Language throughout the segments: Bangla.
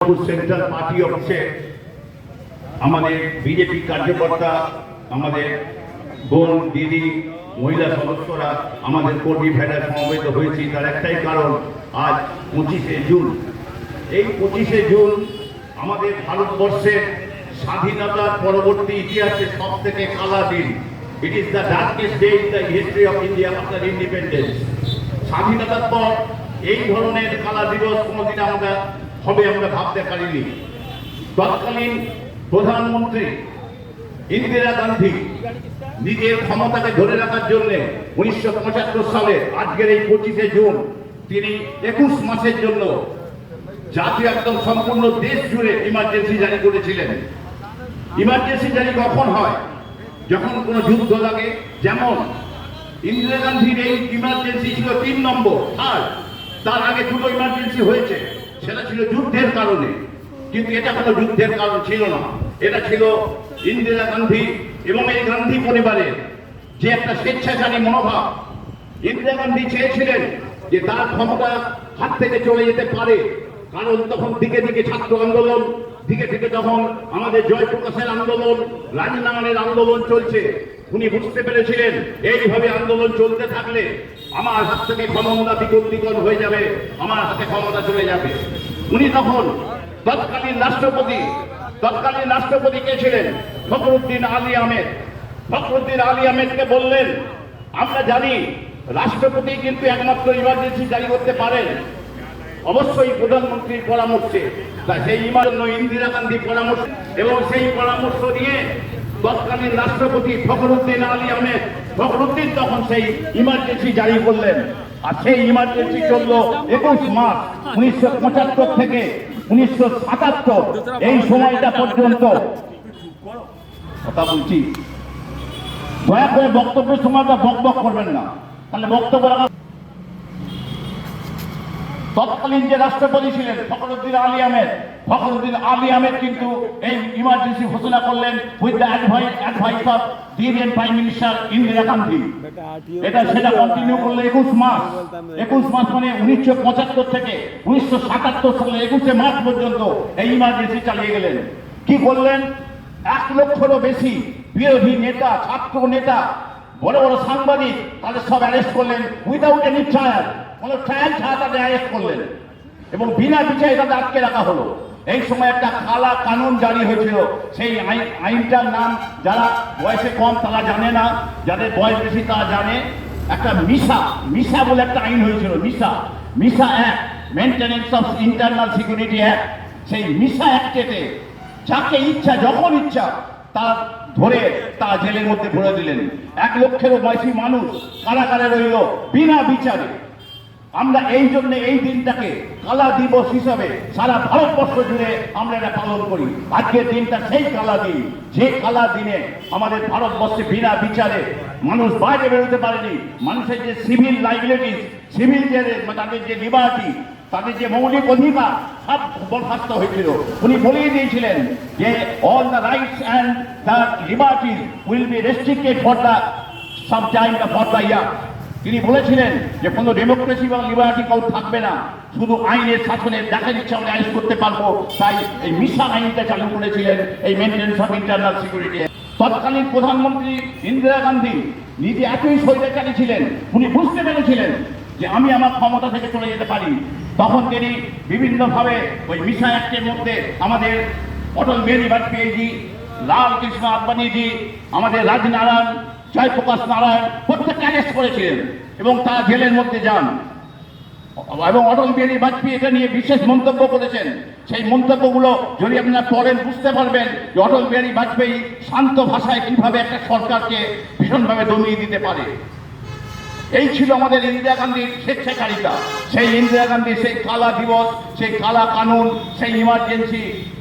সেন্ট্রাল পার্টি অফিসে আমাদের বিজেপি কার্যকর্তা, আমাদের বোন দিদি, মহিলা সদস্যরা, আমাদের কর্মী ভাইরা সমবেত হয়েছি। তার একটাই কারণ, আজ 25শে জুন। এই 25শে জুন আমাদের ভারতবর্ষের স্বাধীনতার পরবর্তী ইতিহাসে সব থেকে কালা দিন। It is the darkest day in the history of India after independence. স্বাধীনতার পর এই ধরনের কালা দিবস কোনোদিন আমরা ভাবতে পারিনি। তৎকালীন প্রধানমন্ত্রী ইন্দিরা গান্ধী নিজের ক্ষমতাকে ধরে রাখার জন্য 1975 সালে আজকের এই 25শে জুন তিনি 21 মাসের জন্য জাতীয় একদম সম্পূর্ণ দেশ জুড়ে ইমার্জেন্সি জারি করেছিলেন। ইমার্জেন্সি জারি কখন হয়? যখন কোনো যুদ্ধ লাগে। যেমন ইন্দিরা গান্ধীর এই ইমার্জেন্সি ছিল 3 নম্বর। আর তার আগে দুটো ইমার্জেন্সি হয়েছে, সেটা ছিল যুদ্ধের কারণে, কিন্তু এটা কোনো যুদ্ধের কারণ ছিল না। এটা ছিল ইন্দিরা গান্ধী এবং এই গান্ধী পরিবারের যে একটা স্বেচ্ছাচারী মনোভাব। ইন্দিরা গান্ধী চেয়েছিলেন যে তার ক্ষমতা হাত থেকে চলে যেতে পারে, কারণ তখন দিকে দিকে ছাত্র আন্দোলন, দিকে দিকে তখন আমাদের জয়প্রকাশের আন্দোলন, রাজনারায়ণের আন্দোলন চলছে। উনি বুঝতে পেরেছিলেন এইভাবে আন্দোলন চলতে থাকলে আমার হাত থেকে ক্ষমতা বিকল্পিকর হয়ে যাবে, আমার হাতে ক্ষমতা চলে যাবে। উনি তখন তৎকালীন রাষ্ট্রপতি কে ছিলেন? ফখরুদ্দিন আলী আহমেদ। ফখরুদ্দিন আলী আহমেদকে বললেন, আমরা জানি রাষ্ট্রপতি কিন্তু একমাত্র ইমার্জেন্সি জারি করতে পারেন, অবশ্যই প্রধানমন্ত্রীর পরামর্শে। তাই সেই ইন্দিরা গান্ধী পরামর্শ, এবং সেই পরামর্শ নিয়ে তৎকালীন রাষ্ট্রপতি ফখরুদ্দিন আলী আহমেদ, ফখরুদ্দিন তখন সেই ইমার্জেন্সি জারি করলেন। আর সেই ইমার্জেন্সি চলল 21 মাস 1975 থেকে 1977 এই সময়টা পর্যন্ত। কথা বলছি, দয়া করে বক্তব্যের সময়টা বকবক করবেন না, তাহলে বক্তব্য রাখা। তৎকালীন যে রাষ্ট্রপতি ছিলেন ফখরুদ্দিন আলী আহমেদ কিন্তু এই ইমার্জেন্সি ঘোষণা করলেন with the advice of the Indian prime minister Indira Gandhi. সেটা কন্টিনিউ করলে 21 মাস মানে 1975 থেকে 1977 সালে 21শে মার্চ পর্যন্ত এই ইমার্জেন্সি চালিয়ে গেলেন। কি করলেন? 1 লক্ষেরও বেশি বিরোধী নেতা, ছাত্র নেতা, বড় বড় সাংবাদিক, তাদের সব অ্যারেস্ট করলেন উইদাউট এনি ট্রায়াল। কোনো ট্রায়াল ছাড়া তাদের অ্যারেস্ট করলেন এবং বিনা বিচারে তাদের আটকে রাখা হলো। এই সময় একটা কালা কানুন জারি হয়েছিল। সেই আইনটার নাম যারা বয়সে কম তারা জানে না, যাদের বয়স বেশি তারা জানে। একটা মিসা বলে একটা আইন হয়েছিল, Misa act, maintenance of internal security act. সেই মিসা অ্যাক্টেতে যাকে ইচ্ছা যখন ইচ্ছা তার ধরে তারা জেলের মধ্যে ভরে দিলেন। 1 লক্ষেরও বেশি মানুষ কারাগারে রইল বিনা বিচারে। আমরা এই জন্য এই দিনটাকে কালা দিবস হিসাবে সারা ভারতবর্ষ জুড়ে আমরা এটা পালন করি। আজকের দিনটা সেই কালা দিন, যে কালা দিনে আমাদের ভারতবর্ষে বিনা বিচারে মানুষ বাইরে বেরোতে পারেনি। মানুষের যে সিভিল লাইবিলিটিস, সিভিল যে তাদের যে লিবার্টি, তাদের যে মৌলিক অধিকার সব বরখাস্ত হয়েছিল। উনি বলেই দিয়েছিলেন যে all the rights and the liberties will be restricted for the some time for the year. তিনি বলেছিলেন যে কোনো ডেমোক্রেসি বা লিবার্টি কাউ থাকবে না, শুধু আইনের শাসনের দেখা ইচ্ছা আমরা আইন করতে পারবো। তাই এই মিশা আইনটা চালু করেছিলেন, এই মেনটেন্স অফ ইন্টারনাল সিকিউরিটি। তৎকালীন প্রধানমন্ত্রী ইন্দিরা গান্ধী নিজে এতই স্বৈরাচারী ছিলেন, উনি বুঝতে পেরেছিলেন যে আমি আমার ক্ষমতা থেকে চলে যেতে পারি। তখন তিনি বিভিন্নভাবে ওই মিশা অ্যাক্টের মধ্যে আমাদের অটল বিহারী বাজপেয়ীজি, লাল কৃষ্ণ আদবানিজি, আমাদের রাজনারায়ণ, জয়প্রকাশ নারায়ণ প্রত্যেককে অ্যারেস্ট করেছিলেন এবং তারা জেলের মধ্যে যান। এবং অটল বিহারী বাজপেয়ী এটা নিয়ে বিশেষ মন্তব্য করেছেন। সেই মন্তব্যগুলো যদি আপনারা পড়েন বুঝতে পারবেন যে অটল বিহারী বাজপেয়ী শান্ত ভাষায় কিভাবে একটা সরকারকে ভীষণভাবে দমিয়ে দিতে পারে। এই ছিল আমাদের ইন্দিরা গান্ধীর স্বেচ্ছাচারিতা। সেই ইন্দিরা গান্ধীর সেই কালা দিবস, সেই কালা কানুন, সেই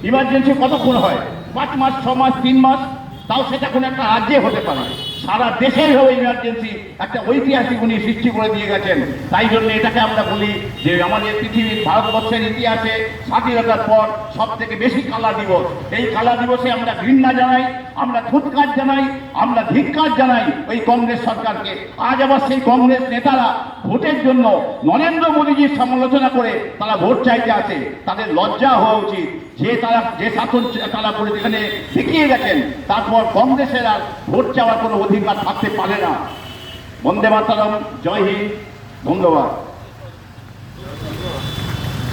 ইমার্জেন্সি কতক্ষণ হয়? 5 মাস, 6 মাস, 3 মাস, তাও সেটা কোনো একটা রাজ্যে হতে পারে। সারা দেশের হয়ে ইমার্জেন্সি একটা ঐতিহাসিক উনি সৃষ্টি করে দিয়ে গেছেন। তাই জন্য এটাকে আমরা বলি যে আমাদের পৃথিবীর ভারতবর্ষের ইতিহাসে স্বাধীনতার পর সব থেকে বেশি কালা দিবস। এই কালা দিবসে আমরা ঘৃণা জানাই, আমরা ধিক্কার জানাই, আমরা ধিক্কার জানাই ওই কংগ্রেস সরকারকে। আজ আবার সেই কংগ্রেস নেতারা ভোটের জন্য নরেন্দ্র মোদীজির সমালোচনা করে তারা ভোট চাইতে আসে। তাদের লজ্জা হওয়া উচিত যে তারা যে শাসন তারা করে এখানে দেখিয়ে গেছেন, তারপর কংগ্রেসের আর ভোট চাওয়ার কোনো অধিকার থাকতে পারে না। বন্দে মাতরম, জয় হিন্দ, ধন্যবাদ।